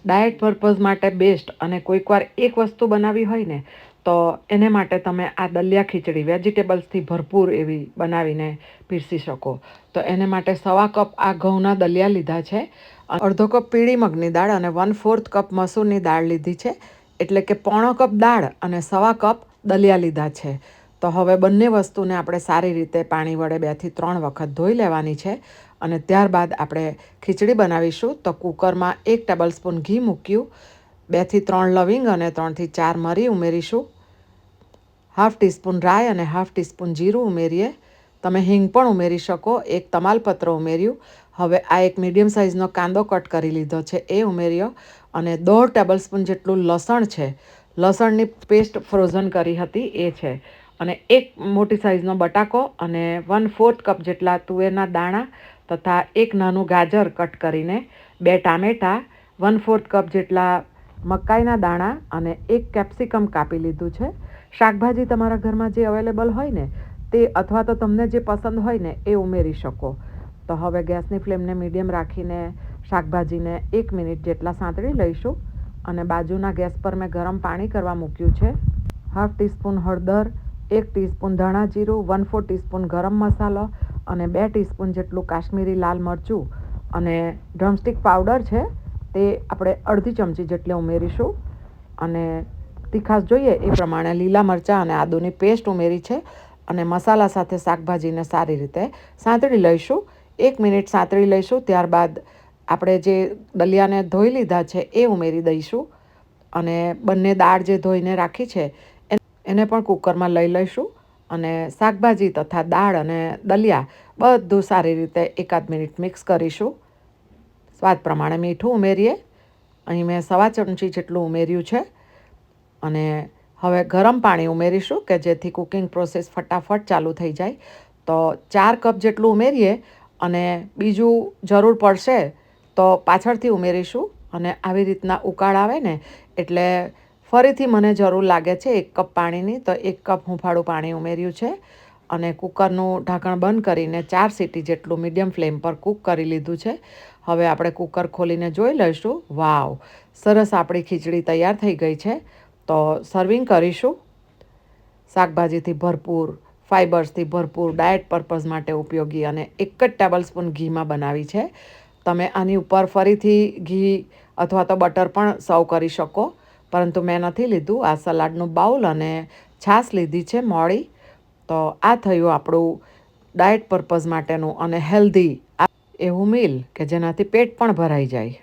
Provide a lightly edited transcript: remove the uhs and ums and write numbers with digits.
Diet purpose માટે best અને કોઈકવાર એક વસ્તુ બનાવી હોય ને તો એને માટે તમે આ દલિયા ખીચડી વેજીટેબલ્સથી ભરપૂર એવી બનાવીને પીરસી શકો. તો એને માટે 1.25 કપ આ ઘઉંના દલિયા લીધા છે, અડધો કપ પીળી મગની દાળ અને 1/4 કપ મસૂરની દાળ લીધી છે, એટલે કે 1/4 કપ દાળ અને 1.25 કપ દલિયા લીધા છે. તો હવે બંને વસ્તુને આપણે સારી રીતે પાણી વડે 2 થી 3 વખત ધોઈ લેવાની છે અને ત્યારબાદ આપણે ખીચડી બનાવીશું. તો કુકરમાં 1 ટેબલસ્પૂન ઘી મૂક્યું, 2 થી 3 લવિંગ અને 3 થી 4 મરી ઉમેરીશું, 1/2 ટીસ્પૂન રાઈ અને 1/2 ટીસ્પૂન જીરું ઉમેરીએ. તમે હિંગ પણ ઉમેરી શકો. 1 તમાલપત્ર ઉમેર્યું. હવે આ એક મીડિયમ સાઇઝનો કાંદો કટ કરી લીધો છે એ ઉમેર્યો અને 1.5 ટેબલસ્પૂન જેટલું લસણ છે, લસણની પેસ્ટ ફ્રોઝન કરી હતી એ છે, અને 1 મોટી સાઇઝનો બટાકો અને 1/4 કપ જેટલા તુવેરના દાણા તથા 1 નાનું ગાજર કટ કરીને, 2 ટામેટાં, 1/4 કપ જેટલા મકાઈના દાણા અને 1 કેપ્સિકમ કાપી લીધું છે. શાકભાજી તમારા ઘરમાં જે અવેલેબલ હોય ને તે અથવા તો તમને જે પસંદ હોય ને એ ઉમેરી શકો. તો હવે ગેસની ફ્લેમને મીડિયમ રાખીને શાકભાજીને 1 મિનિટ જેટલા સાંતળી લઈશું અને બાજુના ગેસ પર મેં ગરમ પાણી કરવા મૂક્યું છે. 1/2 ટીસ્પૂન હળદર, 1 ટીસ્પૂન ધાણા જીરું, 1/4 ટીસ્પૂન ગરમ મસાલો અને 2 ટીસ્પૂન જેટલું કાશ્મીરી લાલ મરચું અને ડ્રમસ્ટિક પાવડર છે તે આપણે અડધી ચમચી જેટલી ઉમેરીશું અને તીખાશ જોઈએ એ પ્રમાણે લીલા મરચાં અને આદુની પેસ્ટ ઉમેરી છે અને મસાલા સાથે શાકભાજીને સારી રીતે સાંતળી લઈશું. 1 મિનિટ સાંતળી લઈશું. ત્યારબાદ આપણે જે દલિયાને ધોઈ લીધા છે એ ઉમેરી દઈશું અને બંને દાળ જે ધોઈને રાખી છે એને પણ કુકરમાં લઈ લઈશું અને શાકભાજી તથા દાળ અને દલિયા બધું સારી રીતે 1 મિનિટ મિક્સ કરીશું. સ્વાદ પ્રમાણે મીઠું ઉમેરીએ. અહીં મેં 1/2 ચમચી જેટલું ઉમેર્યું છે અને હવે ગરમ પાણી ઉમેરીશું કે જેથી કુકિંગ પ્રોસેસ ફટાફટ ચાલુ થઈ જાય. તો 4 કપ જેટલું ઉમેરીએ અને બીજું જરૂર પડશે તો પાછળથી ઉમેરીશું. અને આવી રીતના ઉકાળ આવે ને એટલે ફરીથી મને જરૂર લાગે છે 1 કપ પાણીની, તો 1 કપ હુંફાળું પાણી ઉમેર્યું છે અને કુકરનું ઢાંકણ બંધ કરીને 4 સીટી જેટલું મીડિયમ ફ્લેમ પર કૂક કરી લીધું છે. હવે આપણે કુકર ખોલીને જોઈ લઈશું. વાવ, સરસ આપણી ખીચડી તૈયાર થઈ ગઈ છે. તો સર્વિંગ કરીશું. શાકભાજીથી ભરપૂર, ફાઇબર્સથી ભરપૂર, ડાયટ પર્પઝ માટે ઉપયોગી અને 1 જ ટેબલસ્પૂન ઘીમાં બનાવી છે. તમે આની ઉપર ફરીથી ઘી અથવા તો બટર પણ સર્વ કરી શકો, પરંતુ મેં નથી લીધું. આ સલાડનું બાઉલ અને છાશ લીધી છે મોળી. તો આ થયું આપણું ડાયટ પર્પઝ માટેનું અને હેલ્ધી એવું મીલ કે જેનાથી પેટ પણ ભરાઈ જાય.